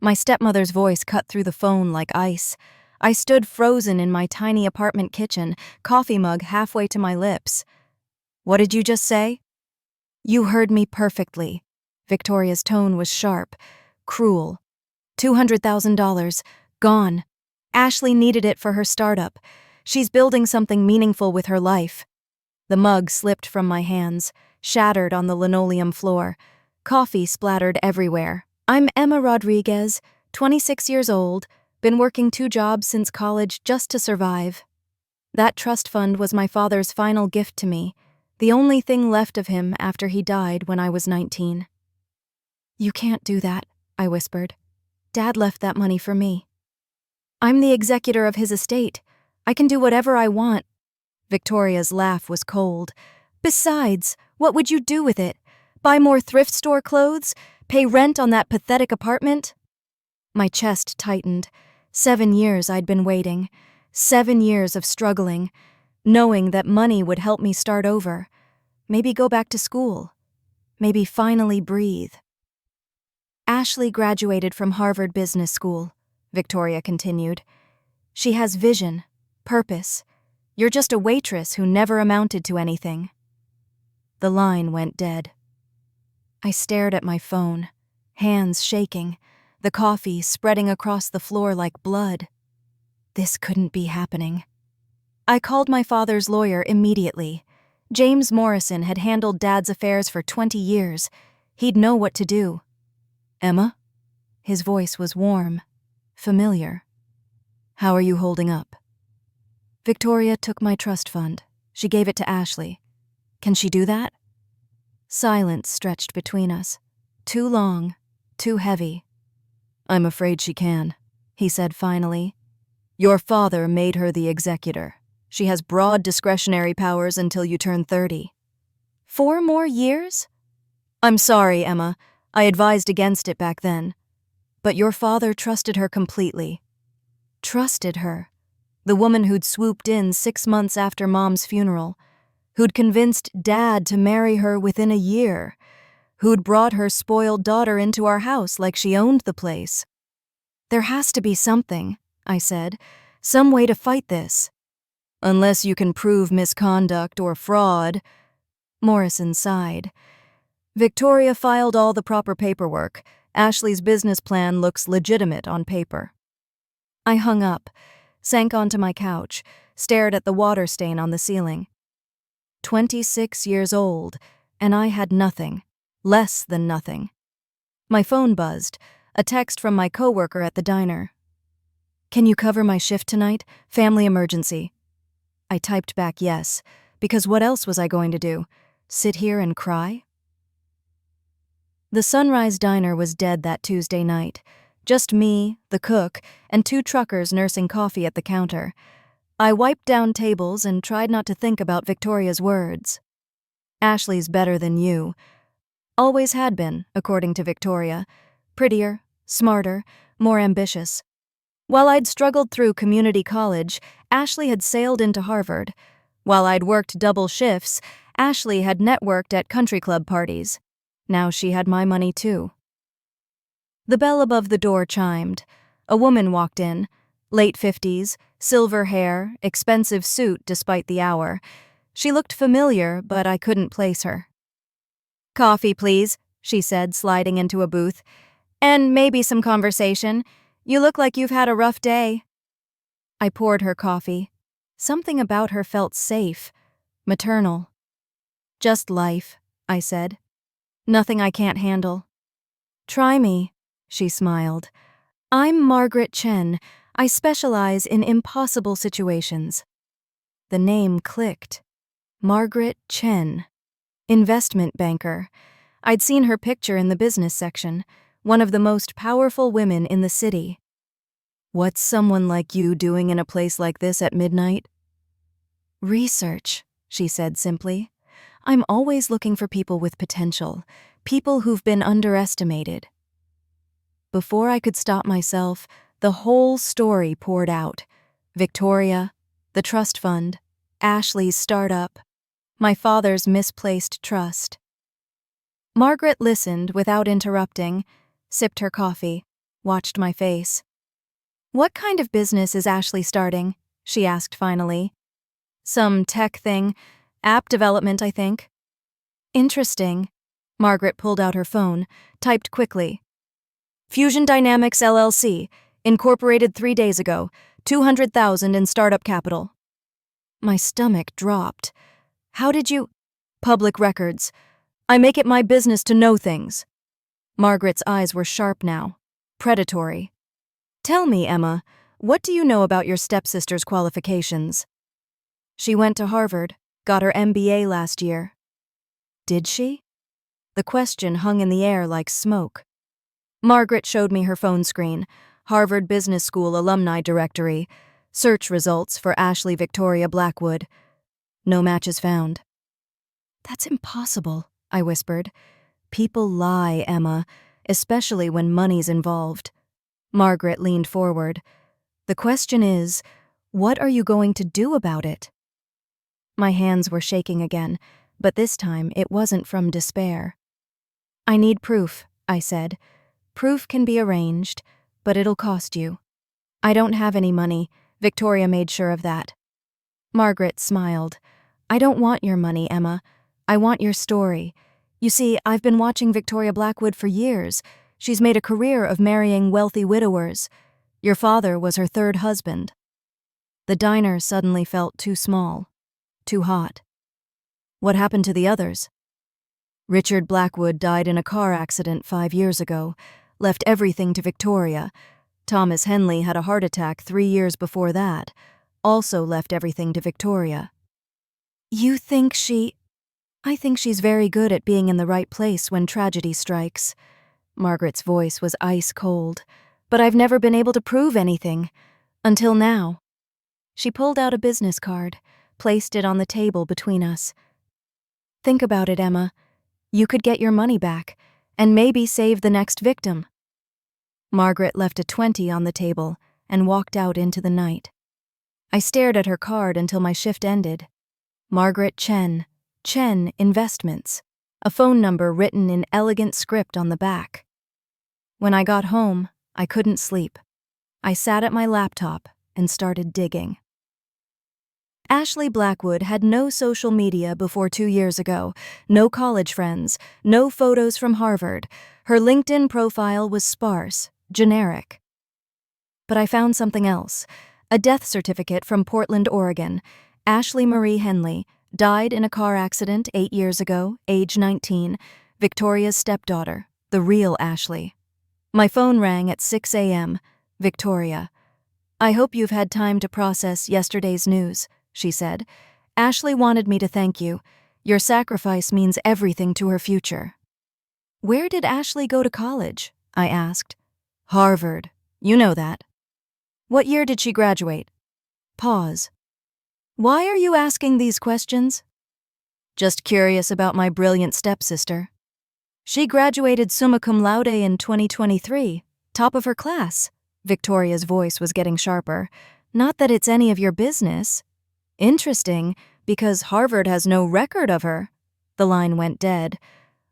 My stepmother's voice cut through the phone like ice. I stood frozen in my tiny apartment kitchen, coffee mug halfway to my lips. "What did you just say?" "You heard me perfectly." Victoria's tone was sharp, cruel. $200,000, gone. Ashley needed it for her startup. She's building something meaningful with her life. The mug slipped from my hands, shattered on the linoleum floor. Coffee splattered everywhere. "I'm Emma Rodriguez, 26 years old, been working 2 jobs since college just to survive. That trust fund was my father's final gift to me, the only thing left of him after he died when I was 19. "You can't do that," I whispered. "Dad left that money for me. I'm the executor of his estate. I can do whatever I want." Victoria's laugh was cold. "Besides, what would you do with it? Buy more thrift store clothes? Pay rent on that pathetic apartment?" My chest tightened. 7 years I'd been waiting. 7 years of struggling, knowing that money would help me start over. Maybe go back to school. Maybe finally breathe. "Ashley graduated from Harvard Business School," Victoria continued. "She has vision, purpose. You're just a waitress who never amounted to anything." The line went dead. I stared at my phone, hands shaking, the coffee spreading across the floor like blood. This couldn't be happening. I called my father's lawyer immediately. James Morrison had handled Dad's affairs for 20 years. He'd know what to do. "Emma?" His voice was warm, familiar. "How are you holding up?" "Victoria took my trust fund. She gave it to Ashley. Can she do that?" Silence stretched between us. Too long, too heavy. "I'm afraid she can," he said finally. "Your father made her the executor. She has broad discretionary powers until you turn 30. 4 more years? I'm sorry, Emma. I advised against it back then. But your father trusted her completely." Trusted her. The woman who'd swooped in 6 months after Mom's funeral, who'd convinced Dad to marry her within a year, who'd brought her spoiled daughter into our house like she owned the place. "There has to be something," I said, "some way to fight this." "Unless you can prove misconduct or fraud," Morrison sighed. "Victoria filed all the proper paperwork. Ashley's business plan looks legitimate on paper." I hung up, sank onto my couch, stared at the water stain on the ceiling. 26 years old, and I had nothing, less than nothing. My phone buzzed, a text from my coworker at the diner. "Can you cover my shift tonight? Family emergency." I typed back yes, because what else was I going to do? Sit here and cry? The Sunrise Diner was dead that Tuesday night. Just me, the cook, and 2 truckers nursing coffee at the counter. I wiped down tables and tried not to think about Victoria's words. "Ashley's better than you." Always had been, according to Victoria. Prettier, smarter, more ambitious. While I'd struggled through community college, Ashley had sailed into Harvard. While I'd worked double shifts, Ashley had networked at country club parties. Now she had my money too. The bell above the door chimed. A woman walked in, late 50s, silver hair, expensive suit despite the hour. She looked familiar, but I couldn't place her. "Coffee, please," she said, sliding into a booth. "And maybe some conversation. You look like you've had a rough day." I poured her coffee. Something about her felt safe, maternal. "Just life," I said. "Nothing I can't handle." "Try me," she smiled. "I'm Margaret Chen. I specialize in impossible situations." The name clicked. Margaret Chen. Investment banker. I'd seen her picture in the business section, one of the most powerful women in the city. "What's someone like you doing in a place like this at midnight?" "Research," she said simply. "I'm always looking for people with potential, people who've been underestimated." Before I could stop myself, the whole story poured out. Victoria, the trust fund, Ashley's startup, my father's misplaced trust. Margaret listened without interrupting, sipped her coffee. watched my face. "What kind of business is Ashley starting?" she asked finally. "Some tech thing. App development, I think." "Interesting." Margaret pulled out her phone, typed quickly. "Fusion Dynamics LLC, incorporated 3 days ago, 200,000 in startup capital." My stomach dropped. "How did you—" "Public records. I make it my business to know things." Margaret's eyes were sharp now, predatory. "Tell me, Emma, what do you know about your stepsister's qualifications?" "She went to Harvard, got her MBA last year." "Did she?" The question hung in the air like smoke. Margaret showed me her phone screen, Harvard Business School alumni directory, search results for Ashley Victoria Blackwood. No matches found. "That's impossible," I whispered. "People lie, Emma, especially when money's involved." Margaret leaned forward. "The question is, what are you going to do about it?" My hands were shaking again, but this time it wasn't from despair. "I need proof," I said. "Proof can be arranged, but it'll cost you." "I don't have any money. Victoria made sure of that." Margaret smiled. "I don't want your money, Emma. I want your story. You see, I've been watching Victoria Blackwood for years. She's made a career of marrying wealthy widowers. Your father was her third husband." The diner suddenly felt too small, too hot. "What happened to the others?" "Richard Blackwood died in a car accident 5 years ago, left everything to Victoria. Thomas Henley had a heart attack 3 years before that, also left everything to Victoria." "You think she—" "I think she's very good at being in the right place when tragedy strikes." Margaret's voice was ice cold. "But I've never been able to prove anything. Until now." She pulled out a business card, placed it on the table between us. "Think about it, Emma. You could get your money back, and maybe save the next victim." Margaret left a 20 on the table and walked out into the night. I stared at her card until my shift ended. Margaret Chen Investments, a phone number written in elegant script on the back. When I got home, I couldn't sleep. I sat at my laptop and started digging. Ashley Blackwood had no social media before 2 years ago, no college friends, no photos from Harvard. Her LinkedIn profile was sparse, generic. But I found something else, a death certificate from Portland, Oregon. Ashley Marie Henley died in a car accident 8 years ago, age 19, Victoria's stepdaughter, the real Ashley. My phone rang at 6 a.m. Victoria. "I hope you've had time to process yesterday's news," she said. "Ashley wanted me to thank you. Your sacrifice means everything to her future." "Where did Ashley go to college?" I asked. "Harvard. You know that." "What year did she graduate?" Pause. "Why are you asking these questions?" "Just curious about my brilliant stepsister." "She graduated summa cum laude in 2023, top of her class." Victoria's voice was getting sharper. "Not that it's any of your business." "Interesting, because Harvard has no record of her." The line went dead.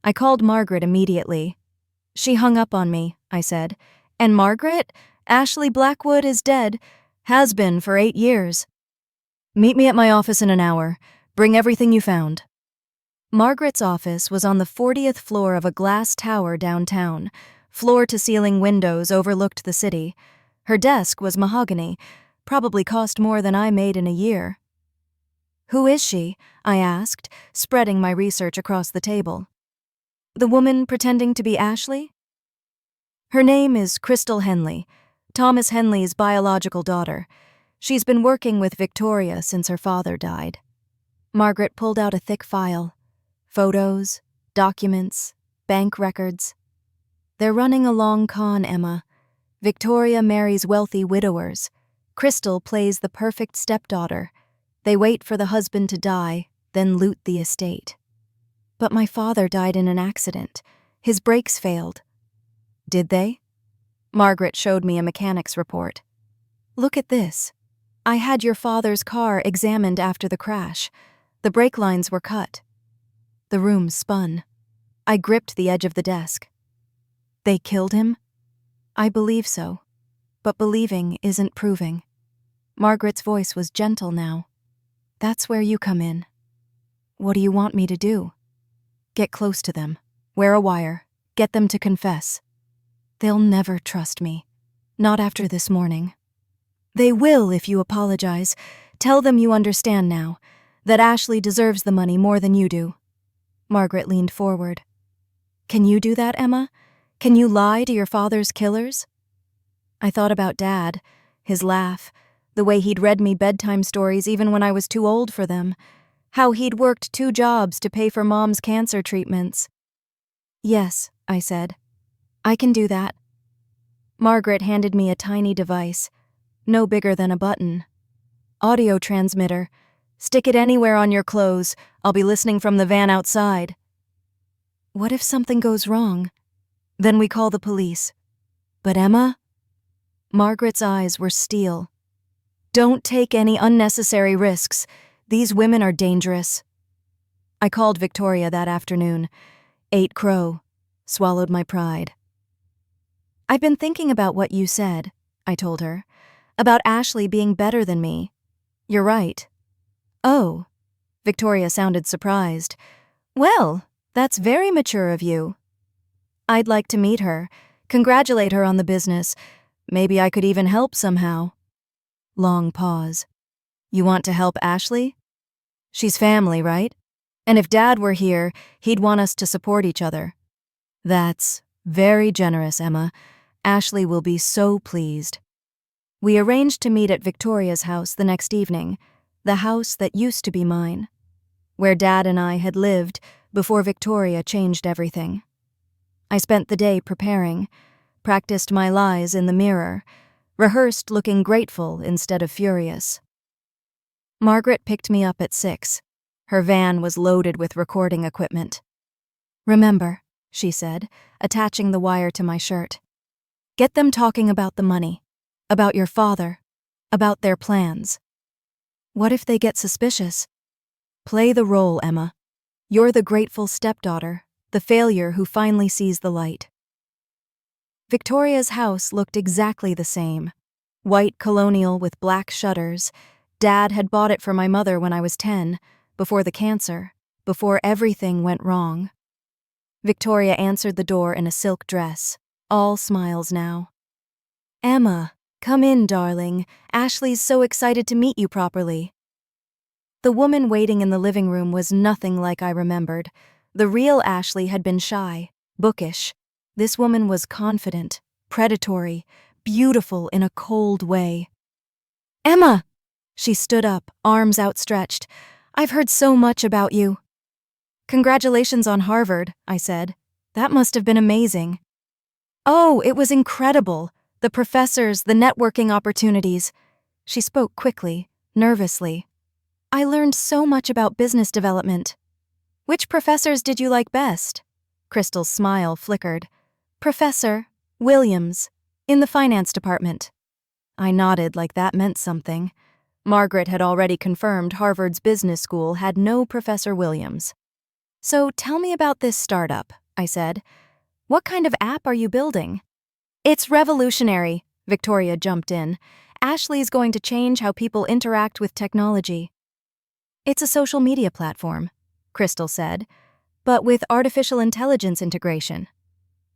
I called Margaret immediately. "She hung up on me," I said. "And Margaret, Ashley Blackwood is dead. Has been for 8 years. Meet me at my office in an hour. Bring everything you found." Margaret's office was on the 40th floor of a glass tower downtown. Floor-to-ceiling windows overlooked the city. Her desk was mahogany, probably cost more than I made in a year. "Who is she?" I asked, spreading my research across the table. "The woman pretending to be Ashley?" "Her name is Crystal Henley, Thomas Henley's biological daughter. She's been working with Victoria since her father died." Margaret pulled out a thick file. Photos, documents, bank records. "They're running a long con, Emma. Victoria marries wealthy widowers. Crystal plays the perfect stepdaughter. They wait for the husband to die, then loot the estate." "But my father died in an accident. His brakes failed." "Did they?" Margaret showed me a mechanic's report. "Look at this. I had your father's car examined after the crash. The brake lines were cut." The room spun. I gripped the edge of the desk. "They killed him?" I believe so. But believing isn't proving. Margaret's voice was gentle now. That's where you come in. What do you want me to do? Get close to them. Wear a wire. Get them to confess. They'll never trust me. Not after this morning. They will if you apologize. Tell them you understand now, that Ashley deserves the money more than you do. Margaret leaned forward. Can you do that, Emma? Can you lie to your father's killers? I thought about Dad, his laugh, the way he'd read me bedtime stories even when I was too old for them, how he'd worked 2 jobs to pay for Mom's cancer treatments. Yes, I said. I can do that. Margaret handed me a tiny device, no bigger than a button. Audio transmitter. Stick it anywhere on your clothes. I'll be listening from the van outside. What if something goes wrong? Then we call the police. But Emma? Margaret's eyes were steel. Don't take any unnecessary risks. These women are dangerous. I called Victoria that afternoon, ate crow, swallowed my pride. I've been thinking about what you said, I told her, about Ashley being better than me. You're right. Oh, Victoria sounded surprised. Well, that's very mature of you. I'd like to meet her, congratulate her on the business. Maybe I could even help somehow. Long pause. You want to help Ashley? She's family, right? And if Dad were here, he'd want us to support each other. That's very generous, Emma. Ashley will be so pleased. We arranged to meet at Victoria's house the next evening, the house that used to be mine, where Dad and I had lived before Victoria changed everything. I spent the day preparing, practiced my lies in the mirror, rehearsed looking grateful instead of furious. Margaret picked me up at 6. Her van was loaded with recording equipment. Remember, she said, attaching the wire to my shirt. Get them talking about the money, about your father, about their plans. What if they get suspicious? Play the role, Emma. You're the grateful stepdaughter, the failure who finally sees the light. Victoria's house looked exactly the same. White colonial with black shutters. Dad had bought it for my mother when I was 10, before the cancer, before everything went wrong. Victoria answered the door in a silk dress, all smiles now. Emma, come in, darling. Ashley's so excited to meet you properly. The woman waiting in the living room was nothing like I remembered. The real Ashley had been shy, bookish. This woman was confident, predatory, beautiful in a cold way. Emma! She stood up, arms outstretched. I've heard so much about you. Congratulations on Harvard, I said. That must have been amazing. Oh, it was incredible. The professors, the networking opportunities. She spoke quickly, nervously. I learned so much about business development. Which professors did you like best? Crystal's smile flickered. Professor Williams, in the finance department. I nodded like that meant something. Margaret had already confirmed Harvard's business school had no Professor Williams. So tell me about this startup, I said. What kind of app are you building? It's revolutionary, Victoria jumped in. Ashley's going to change how people interact with technology. It's a social media platform, Crystal said, but with artificial intelligence integration.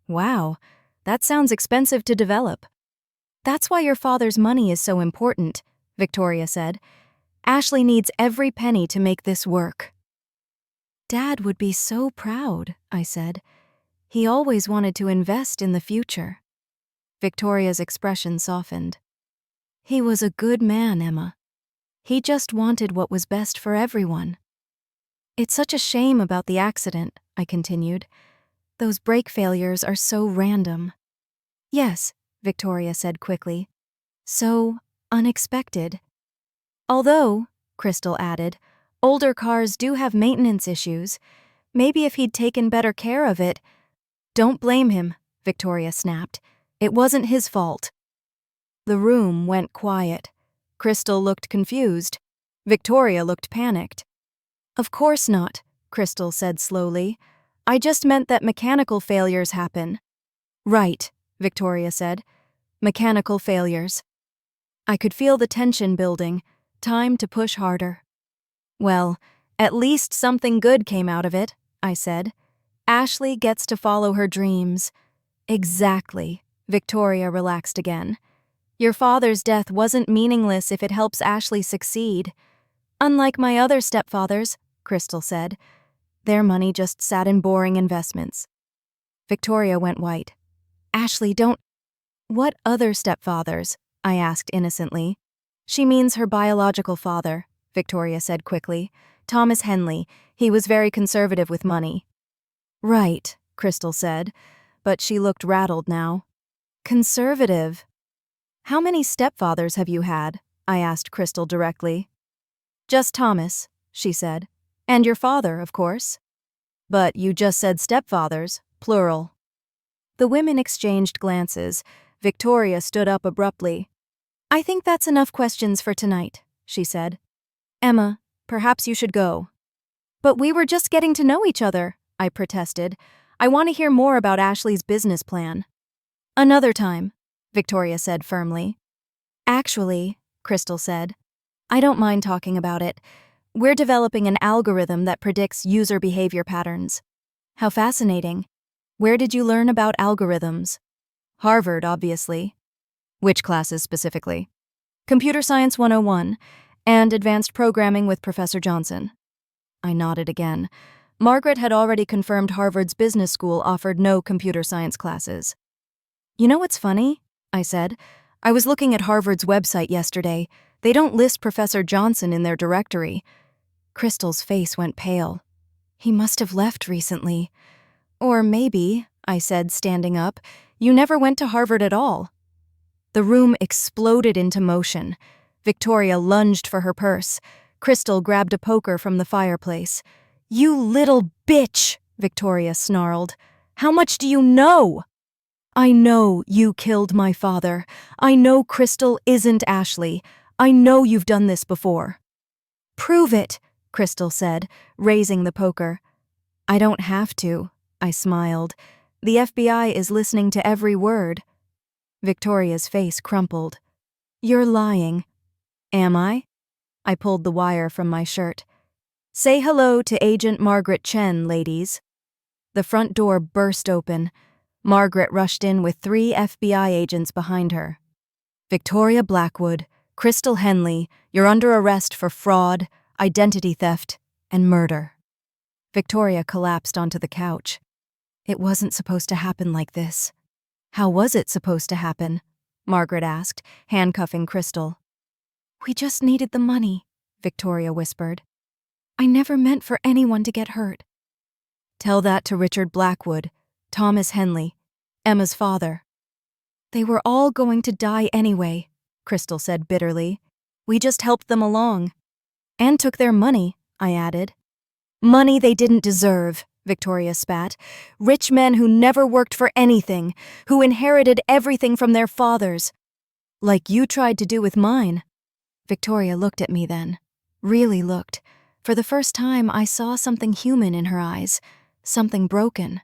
Wow, that sounds expensive to develop. That's why your father's money is so important, Victoria said. Ashley needs every penny to make this work. Dad would be so proud, I said. He always wanted to invest in the future. Victoria's expression softened. He was a good man, Emma. He just wanted what was best for everyone. It's such a shame about the accident, I continued. Those brake failures are so random. Yes, Victoria said quickly. So unexpected. Although, Crystal added, older cars do have maintenance issues. Maybe if he'd taken better care of it. Don't blame him, Victoria snapped. It wasn't his fault. The room went quiet. Crystal looked confused. Victoria looked panicked. Of course not, Crystal said slowly. I just meant that mechanical failures happen. Right, Victoria said. Mechanical failures. I could feel the tension building. Time to push harder. Well, at least something good came out of it, I said. Ashley gets to follow her dreams. Exactly. Victoria relaxed again. Your father's death wasn't meaningless if it helps Ashley succeed. Unlike my other stepfathers, Crystal said. Their money just sat in boring investments. Victoria went white. Ashley, don't... What other stepfathers? I asked innocently. She means her biological father, Victoria said quickly. Thomas Henley. He was very conservative with money. Right, Crystal said, but she looked rattled now. Conservative? How many stepfathers have you had? I asked Crystal directly. Just Thomas, she said. And your father, of course. But you just said stepfathers, plural. The women exchanged glances. Victoria stood up abruptly. I think that's enough questions for tonight, she said. Emma, perhaps you should go. But we were just getting to know each other, I protested. I want to hear more about Ashley's business plan. Another time, Victoria said firmly. Actually, Crystal said, I don't mind talking about it. We're developing an algorithm that predicts user behavior patterns. How fascinating. Where did you learn about algorithms? Harvard, obviously. Which classes specifically? Computer Science 101 and Advanced Programming with Professor Johnson. I nodded again. Margaret had already confirmed Harvard's business school offered no computer science classes. You know what's funny? I said. I was looking at Harvard's website yesterday. They don't list Professor Johnson in their directory. Crystal's face went pale. He must have left recently. Or maybe, I said, standing up, you never went to Harvard at all. The room exploded into motion. Victoria lunged for her purse. Crystal grabbed a poker from the fireplace. You little bitch, Victoria snarled. How much do you know? I know you killed my father. I know Crystal isn't Ashley. I know you've done this before. Prove it, Crystal said, raising the poker. I don't have to, I smiled. The FBI is listening to every word. Victoria's face crumpled. You're lying. Am I? I pulled the wire from my shirt. Say hello to Agent Margaret Chen, ladies. The front door burst open. Margaret rushed in with 3 FBI agents behind her. Victoria Blackwood, Crystal Henley, you're under arrest for fraud, identity theft, and murder. Victoria collapsed onto the couch. It wasn't supposed to happen like this. How was it supposed to happen? Margaret asked, handcuffing Crystal. We just needed the money, Victoria whispered. I never meant for anyone to get hurt. Tell that to Richard Blackwood, Thomas Henley, Emma's father. They were all going to die anyway, Crystal said bitterly. We just helped them along. And took their money, I added. Money they didn't deserve, Victoria spat. Rich men who never worked for anything, who inherited everything from their fathers. Like you tried to do with mine. Victoria looked at me then. Really looked. For the first time, I saw something human in her eyes. Something broken.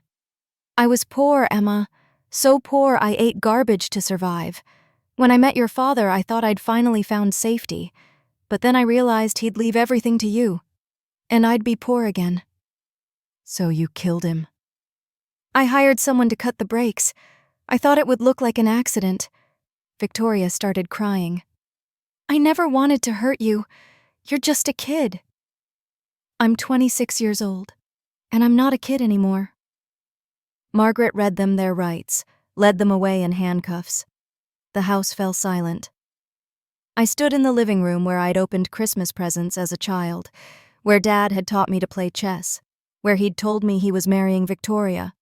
I was poor, Emma. So poor I ate garbage to survive. When I met your father, I thought I'd finally found safety. But then I realized he'd leave everything to you. And I'd be poor again. So you killed him. I hired someone to cut the brakes. I thought it would look like an accident. Victoria started crying. I never wanted to hurt you. You're just a kid. I'm 26 years old, and I'm not a kid anymore. Margaret read them their rights, led them away in handcuffs. The house fell silent. I stood in the living room where I'd opened Christmas presents as a child, where Dad had taught me to play chess, where he'd told me he was marrying Victoria.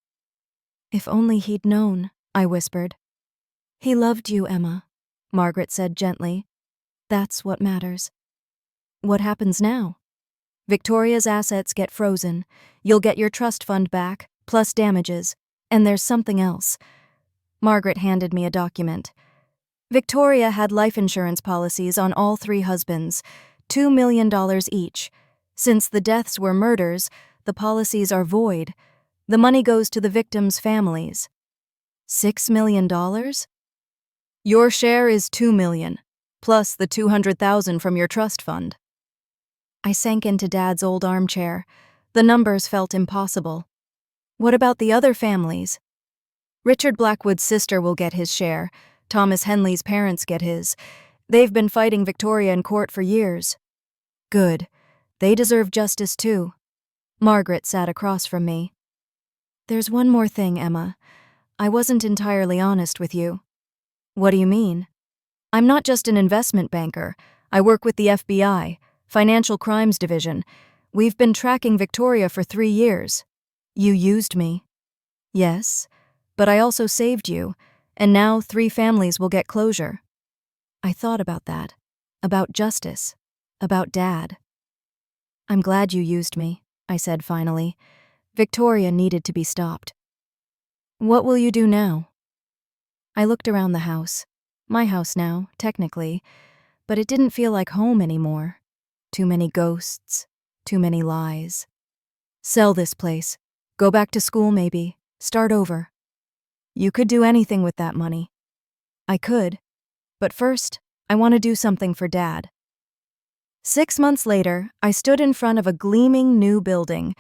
If only he'd known, I whispered. He loved you, Emma, Margaret said gently. That's what matters. What happens now? Victoria's assets get frozen. You'll get your trust fund back, plus damages. And there's something else. Margaret handed me a document. Victoria had life insurance policies on all 3 husbands, $2 million each. Since the deaths were murders, the policies are void. The money goes to the victims' families. $6 million? Your share is $2 million, plus the $200,000 from your trust fund. I sank into Dad's old armchair. The numbers felt impossible. What about the other families? Richard Blackwood's sister will get his share. Thomas Henley's parents get his. They've been fighting Victoria in court for years. Good. They deserve justice too. Margaret sat across from me. There's one more thing, Emma. I wasn't entirely honest with you. What do you mean? I'm not just an investment banker. I work with the FBI, Financial Crimes Division. We've been tracking Victoria for 3 years. You used me. Yes, but I also saved you, and now 3 families will get closure. I thought about that, about justice, about Dad. I'm glad you used me, I said finally. Victoria needed to be stopped. What will you do now? I looked around the house. My house now, technically, but it didn't feel like home anymore. Too many ghosts, too many lies. Sell this place. Go back to school maybe. Start over. You could do anything with that money. I could. But first, I want to do something for Dad. 6 months later, I stood in front of a gleaming new building,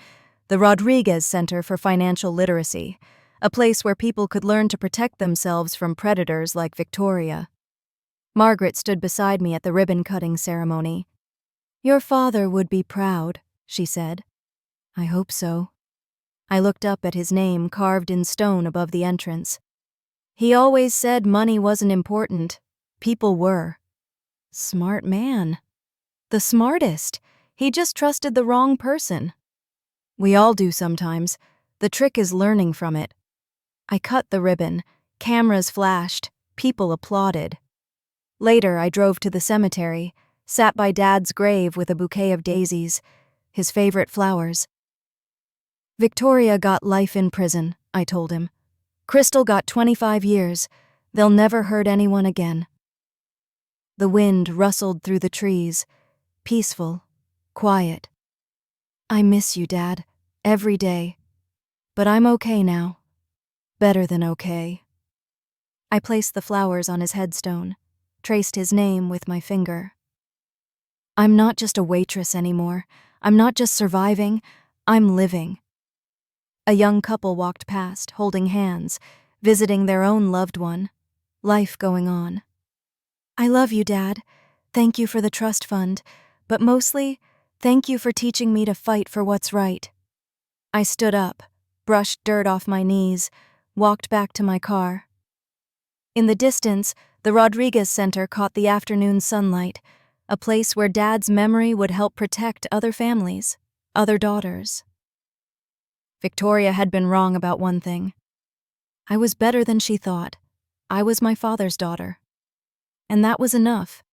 the Rodriguez Center for Financial Literacy, a place where people could learn to protect themselves from predators like Victoria. Margaret stood beside me at the ribbon-cutting ceremony. Your father would be proud, she said. I hope so. I looked up at his name carved in stone above the entrance. He always said money wasn't important. People were. Smart man. The smartest. He just trusted the wrong person. We all do sometimes. The trick is learning from it. I cut the ribbon. Cameras flashed. People applauded. Later, I drove to the cemetery, sat by Dad's grave with a bouquet of daisies, his favorite flowers. Victoria got life in prison, I told him. Crystal got 25 years. They'll never hurt anyone again. The wind rustled through the trees, peaceful, quiet. I miss you, Dad, every day. But I'm okay now. Better than okay. I placed the flowers on his headstone, traced his name with my finger. I'm not just a waitress anymore. I'm not just surviving. I'm living. A young couple walked past, holding hands, visiting their own loved one. Life going on. I love you, Dad. Thank you for the trust fund, but mostly, thank you for teaching me to fight for what's right. I stood up, brushed dirt off my knees, walked back to my car. In the distance, the Rodriguez Center caught the afternoon sunlight, a place where Dad's memory would help protect other families, other daughters. Victoria had been wrong about one thing. I was better than she thought. I was my father's daughter. And that was enough.